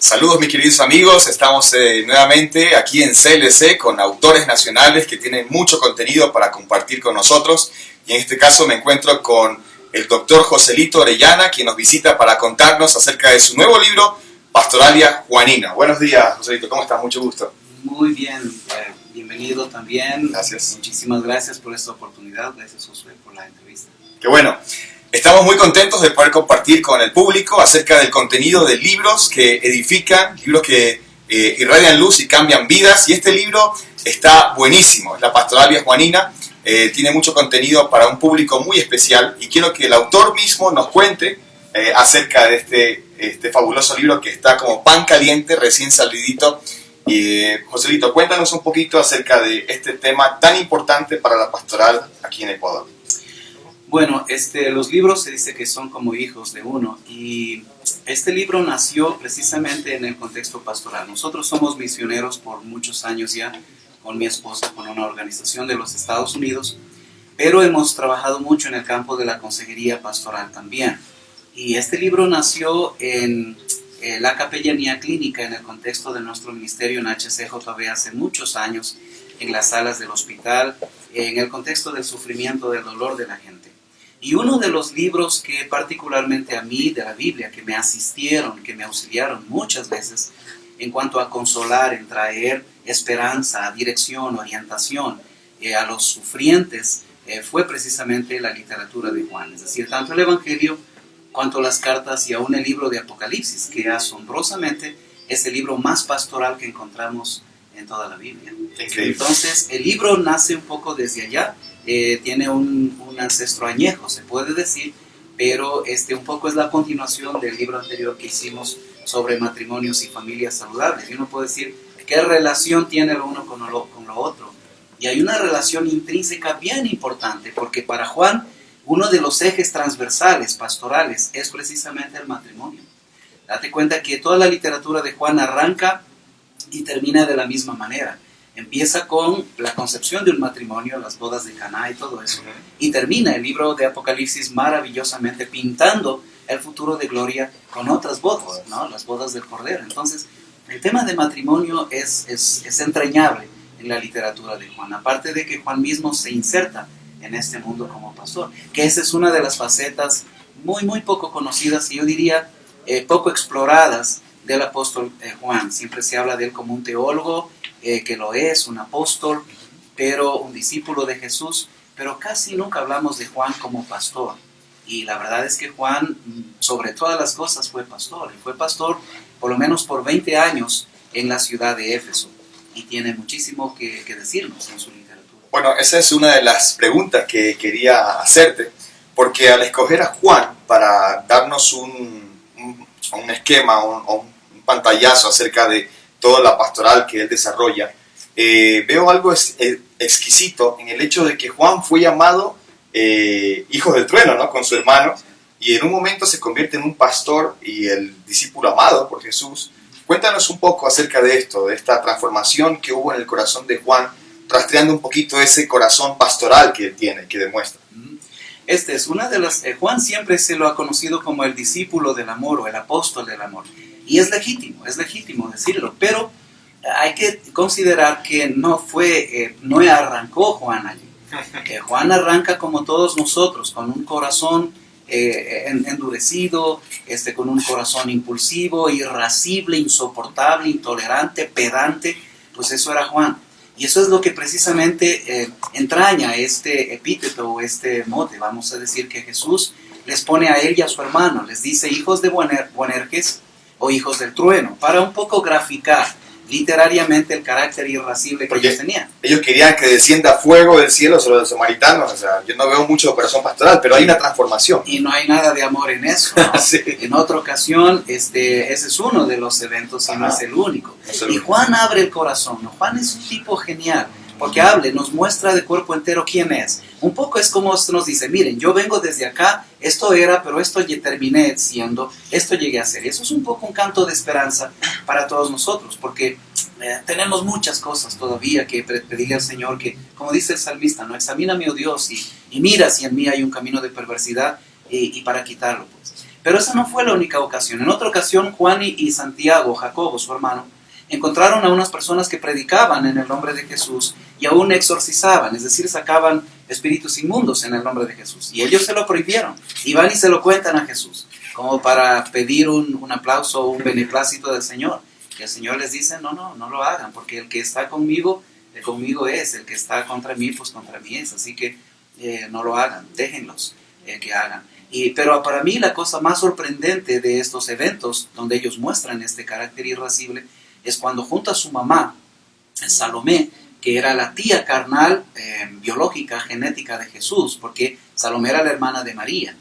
Saludos mis queridos amigos, estamos nuevamente aquí en CLC con autores nacionales que tienen mucho contenido para compartir con nosotros y en este caso me encuentro con el doctor Joselito Orellana, quien nos visita para contarnos acerca de su nuevo libro, Pastoralia Juanina. Buenos días, Joselito, ¿cómo estás? Mucho gusto. Muy bien, bienvenido también. Gracias. Muchísimas gracias por esta oportunidad, gracias Josué por la entrevista. Qué bueno. Estamos muy contentos de poder compartir con el público acerca del contenido de libros que edifican, libros que irradian luz y cambian vidas. Y este libro está buenísimo, es la Pastoralia Juanina. Tiene mucho contenido para un público muy especial y quiero que el autor mismo nos cuente acerca de este fabuloso libro que está como pan caliente, recién salidito. Joselito, cuéntanos un poquito acerca de este tema tan importante para la pastoral aquí en Ecuador. Bueno, los libros se dice que son como hijos de uno y este libro nació precisamente en el contexto pastoral. Nosotros somos misioneros por muchos años ya con mi esposa, con una organización de los Estados Unidos, pero hemos trabajado mucho en el campo de la consejería pastoral también. Y este libro nació en la capellanía clínica en el contexto de nuestro ministerio en HCJB hace muchos años, en las salas del hospital, en el contexto del sufrimiento, del dolor de la gente. Y uno de los libros que particularmente a mí, de la Biblia, que me asistieron, que me auxiliaron muchas veces en cuanto a consolar, en traer esperanza, dirección, orientación a los sufrientes, fue precisamente la literatura de Juan. Es decir, tanto el Evangelio cuanto las cartas y aún el libro de Apocalipsis, que asombrosamente es el libro más pastoral que encontramos en toda la Biblia. Increíble. Entonces, el libro nace un poco desde allá. Tiene un ancestro añejo, se puede decir, pero un poco es la continuación del libro anterior que hicimos sobre matrimonios y familias saludables. Y uno puede decir, ¿qué relación tiene lo uno con lo otro? Y hay una relación intrínseca bien importante, porque para Juan, uno de los ejes transversales, pastorales, es precisamente el matrimonio. Date cuenta que toda la literatura de Juan arranca y termina de la misma manera. Empieza con la concepción de un matrimonio, las bodas de Caná y todo eso. Y termina el libro de Apocalipsis maravillosamente pintando el futuro de gloria con otras bodas, ¿no? Las bodas del Cordero. Entonces, el tema de matrimonio es entrañable en la literatura de Juan. Aparte de que Juan mismo se inserta en este mundo como pastor. Que esa es una de las facetas muy, muy poco conocidas y yo diría poco exploradas del apóstol Juan. Siempre se habla de él como un teólogo, que lo es, un apóstol, pero un discípulo de Jesús, pero casi nunca hablamos de Juan como pastor. Y la verdad es que Juan, sobre todas las cosas, fue pastor. Y fue pastor por lo menos por 20 años en la ciudad de Éfeso. Y tiene muchísimo que decirnos en su literatura. Bueno, esa es una de las preguntas que quería hacerte, porque al escoger a Juan para darnos un esquema o un pantallazo acerca de toda la pastoral que él desarrolla, veo algo exquisito en el hecho de que Juan fue llamado hijo del trueno, ¿no? Con su hermano, y en un momento se convierte en un pastor y el discípulo amado por Jesús. Cuéntanos un poco acerca de esto, de esta transformación que hubo en el corazón de Juan, rastreando un poquito ese corazón pastoral que él tiene, que demuestra. Es una de las... Juan siempre se lo ha conocido como el discípulo del amor o el apóstol del amor. Y es legítimo decirlo, pero hay que considerar que no arrancó Juan allí. Juan arranca como todos nosotros, con un corazón endurecido, con un corazón impulsivo, irascible, insoportable, intolerante, pedante. Pues eso era Juan. Y eso es lo que precisamente entraña este epíteto o este mote. Vamos a decir que Jesús les pone a él y a su hermano, les dice hijos de Boanerges o hijos del trueno, para un poco graficar literariamente el carácter irascible que ellos tenían. Ellos querían que descienda fuego del cielo sobre los samaritanos. O sea, yo no veo mucho corazón pastoral, pero hay una transformación. Y no hay nada de amor en eso, ¿no? Sí. En otra ocasión, ese es uno de los eventos y no es el único. Y Juan abre el corazón, ¿no? Juan es un tipo genial, porque nos muestra de cuerpo entero quién es. Un poco es como nos dice, miren, yo vengo desde acá, esto era, pero esto terminé siendo, esto llegué a ser. Y eso es un poco un canto de esperanza para todos nosotros, porque tenemos muchas cosas todavía que pedirle al Señor, que, como dice el salmista, ¿no? Examíname, oh Dios, y mira si en mí hay un camino de perversidad y para quitarlo, pues. Pero esa no fue la única ocasión. En otra ocasión, Juan y Santiago, Jacobo, su hermano, encontraron a unas personas que predicaban en el nombre de Jesús y aún exorcizaban, es decir, sacaban espíritus inmundos en el nombre de Jesús. Y ellos se lo prohibieron. Y van y se lo cuentan a Jesús, como para pedir un aplauso o un beneplácito del Señor. Y el Señor les dice, no lo hagan, porque el que está conmigo es, el que está contra mí, pues contra mí es. Así que no lo hagan, déjenlos que hagan. Pero para mí la cosa más sorprendente de estos eventos, donde ellos muestran este carácter irascible, es cuando junto a su mamá, Salomé, que era la tía carnal, biológica, genética de Jesús, porque Salomé era la hermana de María,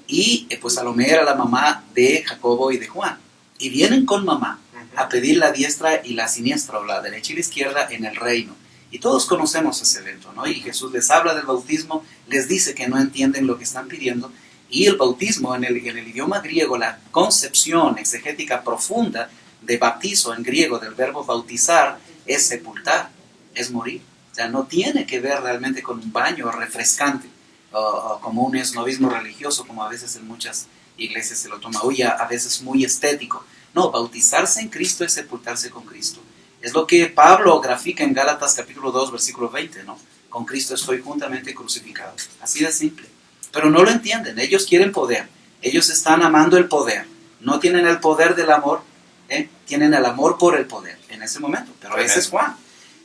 y pues Salomé era la mamá de Jacobo y de Juan, y vienen con mamá a pedir la diestra y la siniestra, o la derecha y la izquierda en el reino. Y todos conocemos ese evento, ¿no? Y Jesús les habla del bautismo, les dice que no entienden lo que están pidiendo, y el bautismo en el idioma griego, la concepción exegética profunda de bautizo en griego, del verbo bautizar, es sepultar, es morir. O sea, no tiene que ver realmente con un baño refrescante, o como un esnovismo religioso, como a veces en muchas iglesias se lo toma hoy, a veces muy estético. No, bautizarse en Cristo es sepultarse con Cristo. Es lo que Pablo grafica en Gálatas capítulo 2, versículo 20, ¿no? Con Cristo estoy juntamente crucificado. Así de simple. Pero no lo entienden, ellos quieren poder. Ellos están amando el poder. No tienen el poder del amor, tienen el amor por el poder en ese momento. Pero ese es Juan.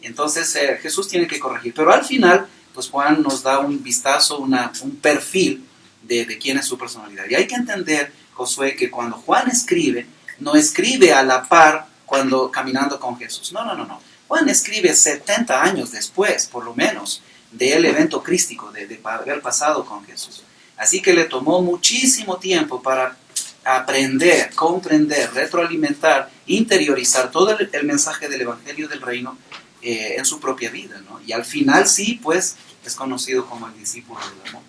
Entonces Jesús tiene que corregir. Pero al final, pues Juan nos da un vistazo, un perfil de quién es su personalidad. Y hay que entender, Josué, que cuando Juan escribe, no escribe a la par cuando caminando con Jesús. No. Juan escribe 70 años después, por lo menos, del evento crístico, de haber pasado con Jesús. Así que le tomó muchísimo tiempo para aprender, comprender, retroalimentar, interiorizar todo el mensaje del Evangelio del Reino en su propia vida, ¿no? Y al final sí, pues, es conocido como el discípulo del amor.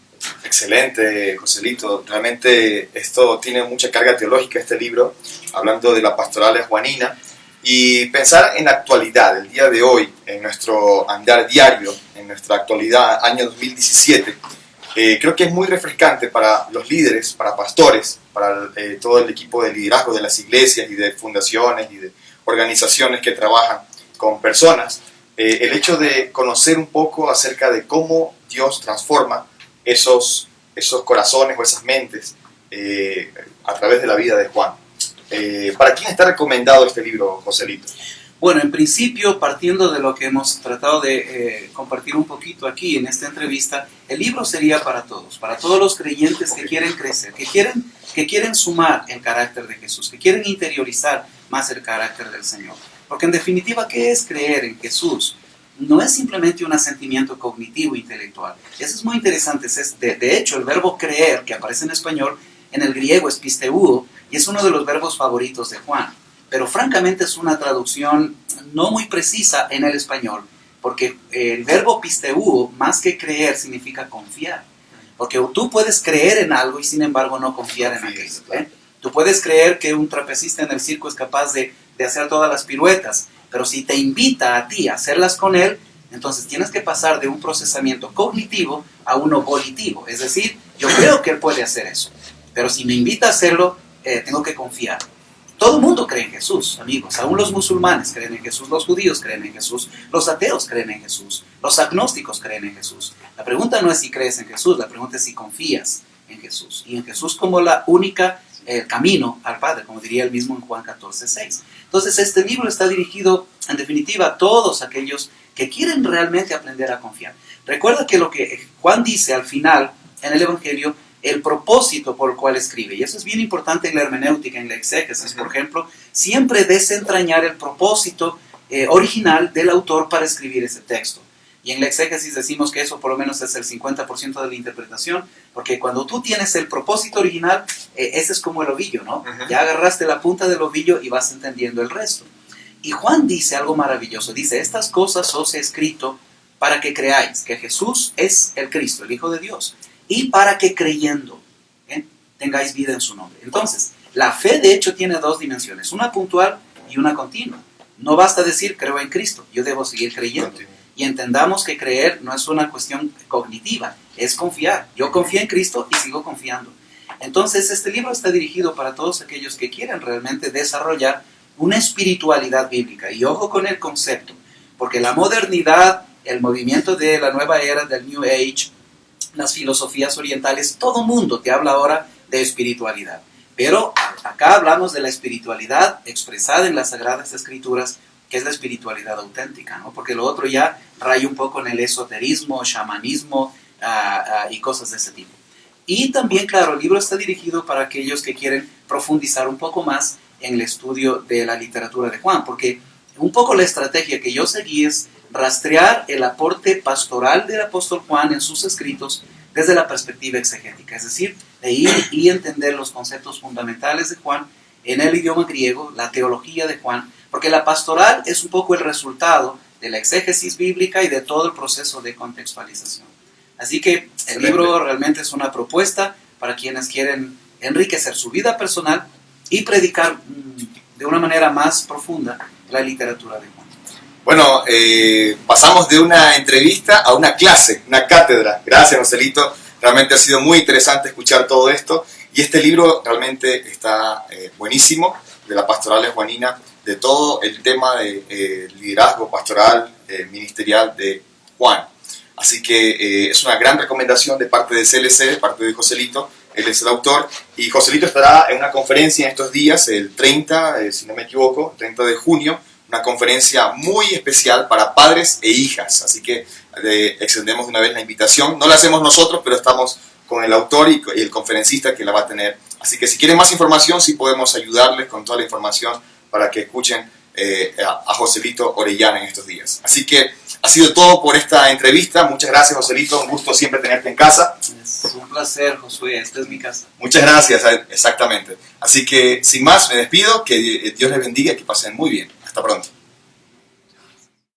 Excelente, Joselito. Realmente esto tiene mucha carga teológica, este libro, hablando de la pastoral juanina. Y pensar en la actualidad, el día de hoy, en nuestro andar diario, en nuestra actualidad, año 2017, creo que es muy refrescante para los líderes, para pastores, para todo el equipo de liderazgo de las iglesias y de fundaciones y de organizaciones que trabajan con personas, el hecho de conocer un poco acerca de cómo Dios transforma esos corazones o esas mentes a través de la vida de Juan. ¿Para quién está recomendado este libro, Joselito? Bueno, en principio, partiendo de lo que hemos tratado de compartir un poquito aquí en esta entrevista, el libro sería para todos los creyentes que quieren crecer, que quieren sumar el carácter de Jesús, que quieren interiorizar más el carácter del Señor. Porque en definitiva, ¿qué es creer en Jesús? No es simplemente un asentimiento cognitivo intelectual. Eso es muy interesante. De hecho, el verbo creer, que aparece en español, en el griego es pisteuo, y es uno de los verbos favoritos de Juan. Pero francamente es una traducción no muy precisa en el español, porque el verbo pisteuo, más que creer, significa confiar. Porque tú puedes creer en algo y sin embargo no confiar en aquello. Tú puedes creer que un trapecista en el circo es capaz de hacer todas las piruetas, pero si te invita a ti a hacerlas con él, entonces tienes que pasar de un procesamiento cognitivo a uno volitivo. Es decir, yo creo que él puede hacer eso, pero si me invita a hacerlo, tengo que confiar. Todo el mundo cree en Jesús, amigos. Aún los musulmanes creen en Jesús, los judíos creen en Jesús, los ateos creen en Jesús, los agnósticos creen en Jesús. La pregunta no es si crees en Jesús, la pregunta es si confías en Jesús. Y en Jesús como la única camino al Padre, como diría él mismo en Juan 14:6. Entonces este libro está dirigido, en definitiva, a todos aquellos que quieren realmente aprender a confiar. Recuerda que lo que Juan dice al final en el Evangelio, el propósito por el cual escribe, y eso es bien importante en la hermenéutica, en la exégesis, por ejemplo, siempre desentrañar el propósito original del autor para escribir ese texto. Y en la exégesis decimos que eso por lo menos es el 50% de la interpretación, porque cuando tú tienes el propósito original, ese es como el ovillo, ¿no? Ya agarraste la punta del ovillo y vas entendiendo el resto. Y Juan dice algo maravilloso, dice, estas cosas os he escrito para que creáis que Jesús es el Cristo, el Hijo de Dios, y para que creyendo tengáis vida en su nombre. Entonces, la fe de hecho tiene dos dimensiones, una puntual y una continua. No basta decir creo en Cristo, yo debo seguir creyendo. Y entendamos que creer no es una cuestión cognitiva, es confiar. Yo confío en Cristo y sigo confiando. Entonces, este libro está dirigido para todos aquellos que quieren realmente desarrollar una espiritualidad bíblica. Y ojo con el concepto, porque la modernidad, el movimiento de la nueva era del New Age, las filosofías orientales, todo mundo te habla ahora de espiritualidad. Pero acá hablamos de la espiritualidad expresada en las Sagradas Escrituras, que es la espiritualidad auténtica, ¿no? Porque lo otro ya raya un poco en el esoterismo, chamanismo y cosas de ese tipo. Y también, claro, el libro está dirigido para aquellos que quieren profundizar un poco más en el estudio de la literatura de Juan, porque un poco la estrategia que yo seguí es rastrear el aporte pastoral del apóstol Juan en sus escritos desde la perspectiva exegética, es decir, de ir y entender los conceptos fundamentales de Juan en el idioma griego, la teología de Juan, porque la pastoral es un poco el resultado de la exégesis bíblica y de todo el proceso de contextualización. Así que el libro realmente es una propuesta para quienes quieren enriquecer su vida personal y predicar de una manera más profunda la literatura de Juan. Bueno, pasamos de una entrevista a una clase, una cátedra. Gracias, Joselito. Realmente ha sido muy interesante escuchar todo esto. Y este libro realmente está buenísimo, de la pastoral juanina, de todo el tema de liderazgo pastoral, ministerial de Juan. Así que es una gran recomendación de parte de CLC, de parte de Joselito. Él es el autor. Y Joselito estará en una conferencia en estos días, el 30, si no me equivoco, el 30 de junio, una conferencia muy especial para padres e hijas. Así que extendemos de una vez la invitación. No la hacemos nosotros, pero estamos con el autor y el conferencista que la va a tener. Así que si quieren más información, sí podemos ayudarles con toda la información para que escuchen a Joselito Orellana en estos días. Así que ha sido todo por esta entrevista. Muchas gracias, Joselito. Un gusto siempre tenerte en casa. Es un placer, Josué. Esta es mi casa. Muchas gracias, exactamente. Así que, sin más, me despido. Que Dios les bendiga y que pasen muy bien. Hasta pronto.